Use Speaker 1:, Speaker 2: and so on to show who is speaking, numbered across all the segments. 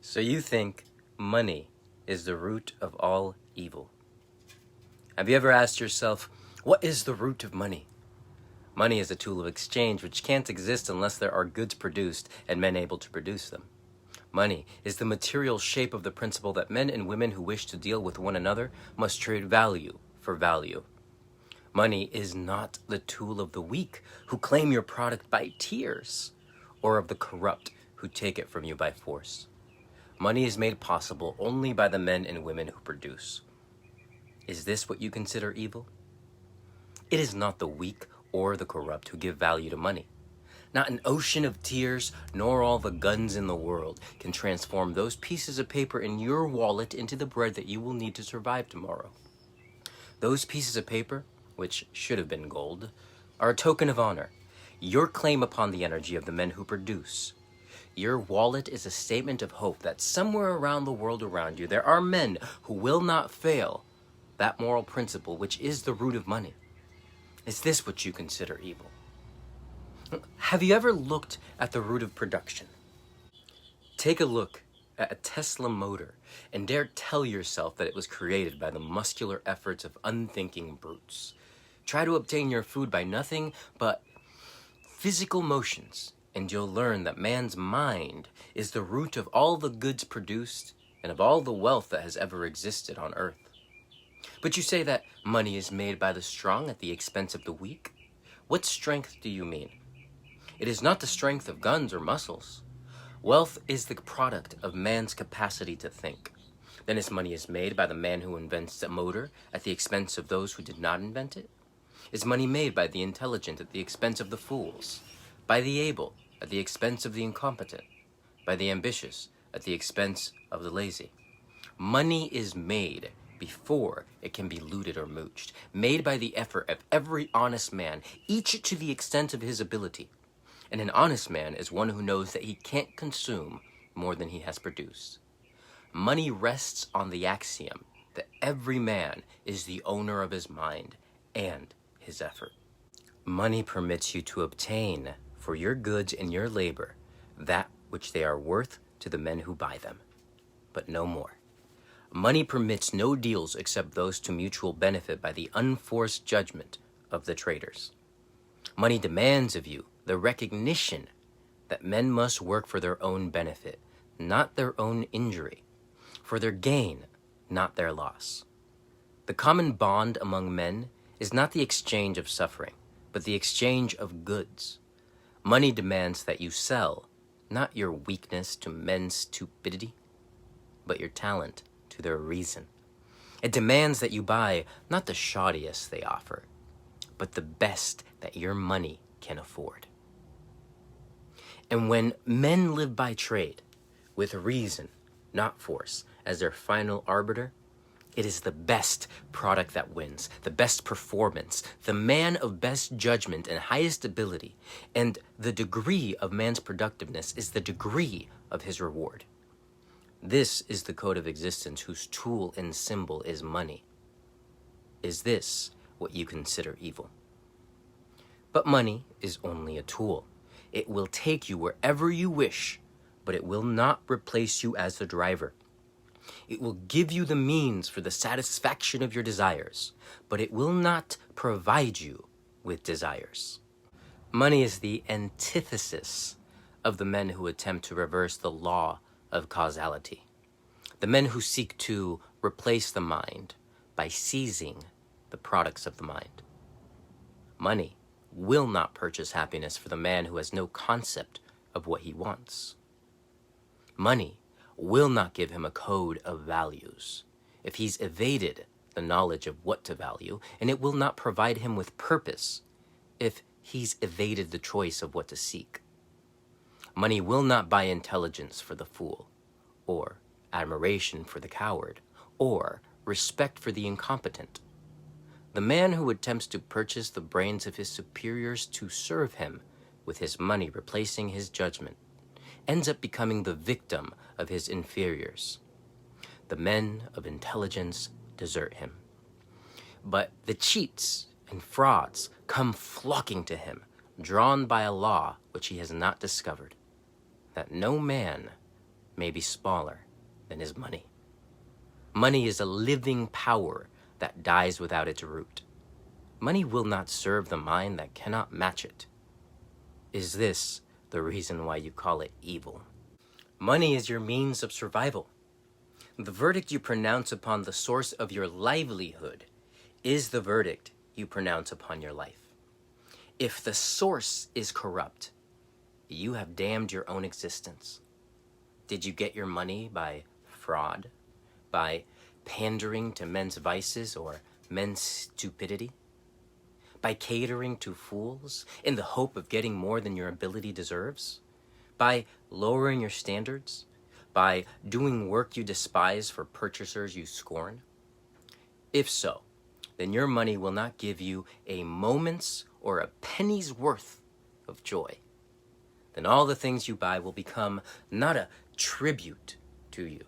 Speaker 1: So you think money is the root of all evil. Have you ever asked yourself, what is the root of money? Money is a tool of exchange which can't exist unless there are goods produced and men able to produce them. Money is the material shape of the principle that men and women who wish to deal with one another must trade value for value. Money is not the tool of the weak who claim your product by tears, or of the corrupt who take it from you by force. Money is made possible only by the men and women who produce. Is this what you consider evil? It is not the weak or the corrupt who give value to money. Not an ocean of tears, nor all the guns in the world can transform those pieces of paper in your wallet into the bread that you will need to survive tomorrow. Those pieces of paper, which should have been gold, are a token of honor, your claim upon the energy of the men who produce. Your wallet is a statement of hope that somewhere around the world around you there are men who will not fail that moral principle which is the root of money. Is this what you consider evil? Have you ever looked at the root of production? Take a look at a Tesla motor and dare tell yourself that it was created by the muscular efforts of unthinking brutes. Try to obtain your food by nothing but physical motions, and you'll learn that man's mind is the root of all the goods produced and of all the wealth that has ever existed on earth. But you say that money is made by the strong at the expense of the weak? What strength do you mean? It is not the strength of guns or muscles. Wealth is the product of man's capacity to think. Then his money is made by the man who invents a motor at the expense of those who did not invent it? Is money made by the intelligent at the expense of the fools? By the able at the expense of the incompetent? By the ambitious at the expense of the lazy? Money is made before it can be looted or mooched, made by the effort of every honest man, each to the extent of his ability. And an honest man is one who knows that he can't consume more than he has produced. Money rests on the axiom that every man is the owner of his mind and his effort. Money permits you to obtain for your goods and your labor that which they are worth to the men who buy them, but no more. Money permits no deals except those to mutual benefit by the unforced judgment of the traders. Money demands of you the recognition that men must work for their own benefit, not their own injury, for their gain, not their loss. The common bond among men is not the exchange of suffering, but the exchange of goods. Money demands that you sell, not your weakness to men's stupidity, but your talent to their reason. It demands that you buy not the shoddiest they offer, but the best that your money can afford. And when men live by trade, with reason, not force, as their final arbiter, it is the best product that wins, the best performance, the man of best judgment and highest ability, and the degree of man's productiveness is the degree of his reward. This is the code of existence whose tool and symbol is money. Is this what you consider evil? But money is only a tool. It will take you wherever you wish, but it will not replace you as the driver. It will give you the means for the satisfaction of your desires, but it will not provide you with desires. Money is the antithesis of the men who attempt to reverse the law of causality. The men who seek to replace the mind by seizing the products of the mind. Money will not purchase happiness for the man who has no concept of what he wants. Money will not give him a code of values if he's evaded the knowledge of what to value, and it will not provide him with purpose if he's evaded the choice of what to seek. Money will not buy intelligence for the fool, or admiration for the coward, or respect for the incompetent. The man who attempts to purchase the brains of his superiors to serve him, with his money replacing his judgment, ends up becoming the victim of his inferiors. The men of intelligence desert him. But the cheats and frauds come flocking to him, drawn by a law which he has not discovered, that no man may be smaller than his money. Money is a living power that dies without its root. Money will not serve the mind that cannot match it. Is this the reason why you call it evil? Money is your means of survival. The verdict you pronounce upon the source of your livelihood is the verdict you pronounce upon your life. If the source is corrupt, you have damned your own existence. Did you get your money by fraud, by pandering to men's vices or men's stupidity, by catering to fools in the hope of getting more than your ability deserves, by lowering your standards, by doing work you despise for purchasers you scorn? If so, then your money will not give you a moment's or a penny's worth of joy. Then all the things you buy will become not a tribute to you,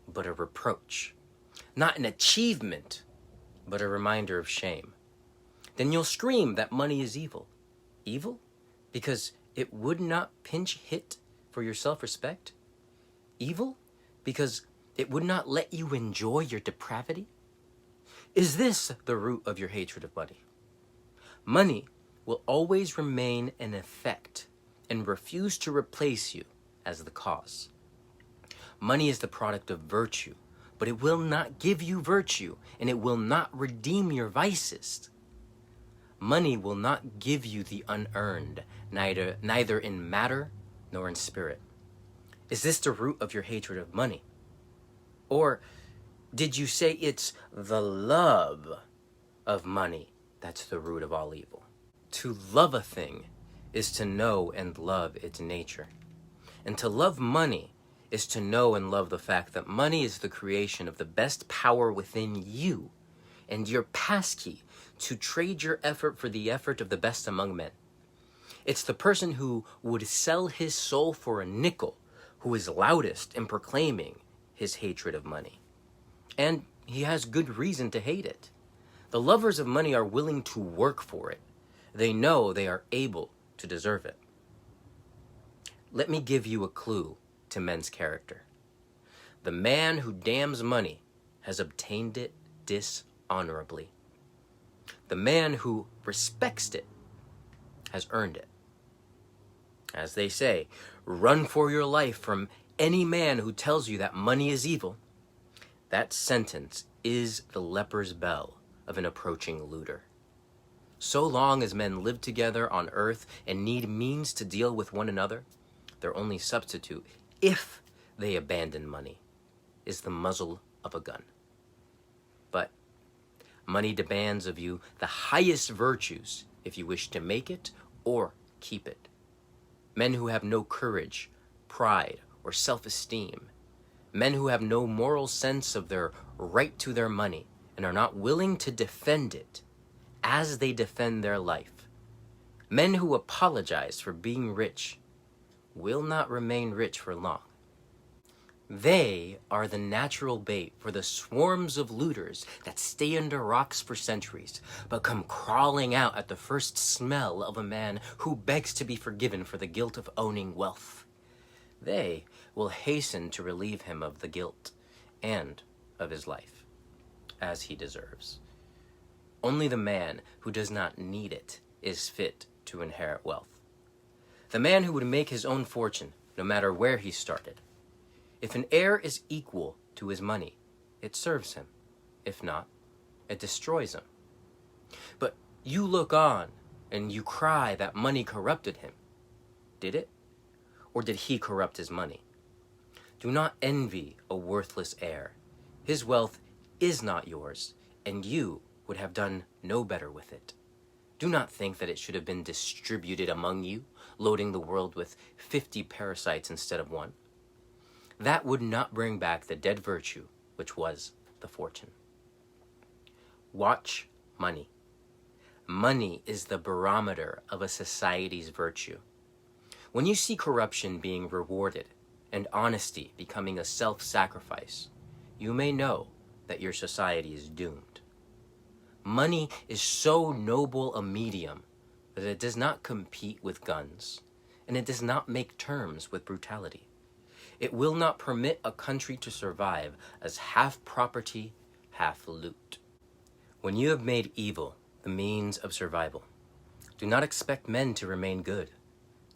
Speaker 1: but a reproach, not an achievement, but a reminder of shame. Then you'll scream that money is evil. Evil? Because it would not pinch hit for your self-respect? Evil? Because it would not let you enjoy your depravity? Is this the root of your hatred of money? Money will always remain an effect and refuse to replace you as the cause. Money is the product of virtue, but it will not give you virtue, and it will not redeem your vices. Money will not give you the unearned, neither in matter nor in spirit. Is this the root of your hatred of money? Or did you say it's the love of money that's the root of all evil? To love a thing is to know and love its nature. And to love money is to know and love the fact that money is the creation of the best power within you and your passkey to trade your effort for the effort of the best among men. It's the person who would sell his soul for a nickel who is loudest in proclaiming his hatred of money. And he has good reason to hate it. The lovers of money are willing to work for it. They know they are able to deserve it. Let me give you a clue to men's character. The man who damns money has obtained it dishonorably. The man who respects it has earned it. As they say, run for your life from any man who tells you that money is evil. That sentence is the leper's bell of an approaching looter. So long as men live together on earth and need means to deal with one another, their only substitute, if they abandon money, is the muzzle of a gun. But money demands of you the highest virtues if you wish to make it or keep it. Men who have no courage, pride, or self-esteem, men who have no moral sense of their right to their money and are not willing to defend it as they defend their life, men who apologize for being rich will not remain rich for long. They are the natural bait for the swarms of looters that stay under rocks for centuries, but come crawling out at the first smell of a man who begs to be forgiven for the guilt of owning wealth. They will hasten to relieve him of the guilt and of his life, as he deserves. Only the man who does not need it is fit to inherit wealth. The man who would make his own fortune, no matter where he started. If an heir is equal to his money, it serves him. If not, it destroys him. But you look on and you cry that money corrupted him. Did it? Or did he corrupt his money? Do not envy a worthless heir. His wealth is not yours, and you would have done no better with it. Do not think that it should have been distributed among you, loading the world with 50 parasites instead of one. That would not bring back the dead virtue, which was the fortune. Watch money. Money is the barometer of a society's virtue. When you see corruption being rewarded and honesty becoming a self-sacrifice, you may know that your society is doomed. Money is so noble a medium that it does not compete with guns, and it does not make terms with brutality. It will not permit a country to survive as half property, half loot. When you have made evil the means of survival, do not expect men to remain good.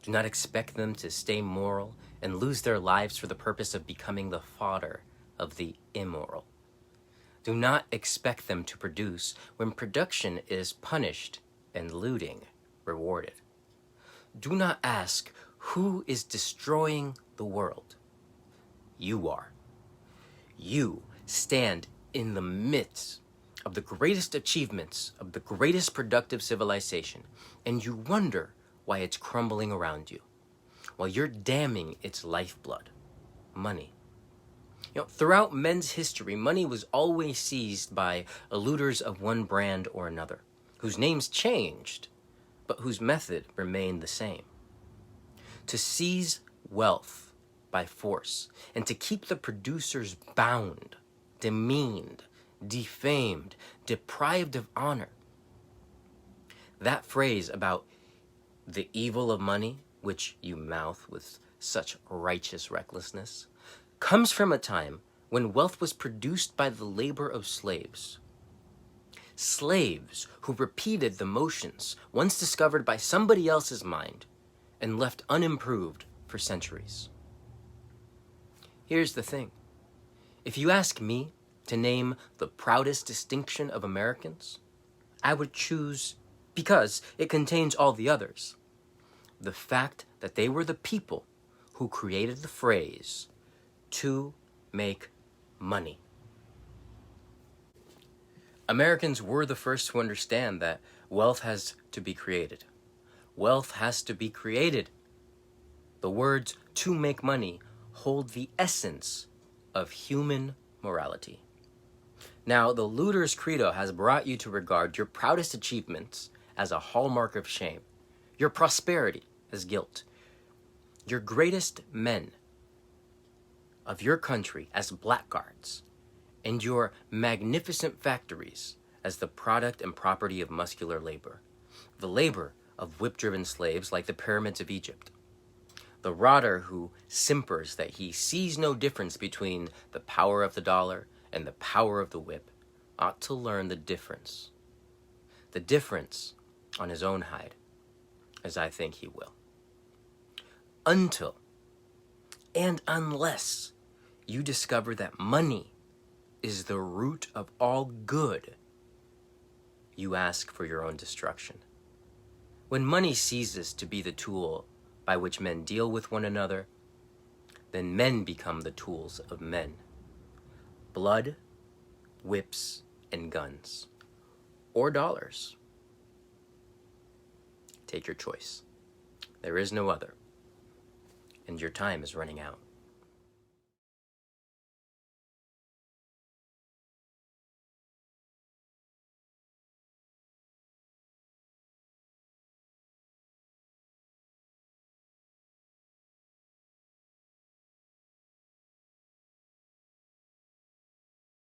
Speaker 1: Do not expect them to stay moral and lose their lives for the purpose of becoming the fodder of the immoral. Do not expect them to produce when production is punished and looting rewarded. Do not ask who is destroying the world. You are. You stand in the midst of the greatest achievements of the greatest productive civilization, and you wonder why it's crumbling around you, while you're damning its lifeblood, money. Throughout men's history, money was always seized by eluders of one brand or another, whose names changed, but whose method remained the same. To seize wealth by force, and to keep the producers bound, demeaned, defamed, deprived of honor. That phrase about the evil of money, which you mouth with such righteous recklessness, comes from a time when wealth was produced by the labor of slaves. Slaves who repeated the motions once discovered by somebody else's mind and left unimproved for centuries. Here's the thing. If you ask me to name the proudest distinction of Americans, I would choose, because it contains all the others, the fact that they were the people who created the phrase, to make money. Americans were the first to understand that wealth has to be created. Wealth has to be created. The words to make money hold the essence of human morality. Now, the looter's credo has brought you to regard your proudest achievements as a hallmark of shame, your prosperity as guilt, your greatest men of your country as blackguards, and your magnificent factories as the product and property of muscular labor, the labor of whip-driven slaves like the pyramids of Egypt. The rotter who simpers that he sees no difference between the power of the dollar and the power of the whip ought to learn the difference on his own hide, as I think he will. Until and unless you discover that money is the root of all good, you ask for your own destruction. When money ceases to be the tool by which men deal with one another, then men become the tools of men. Blood, whips, and guns. Or dollars. Take your choice. There is no other. And your time is running out.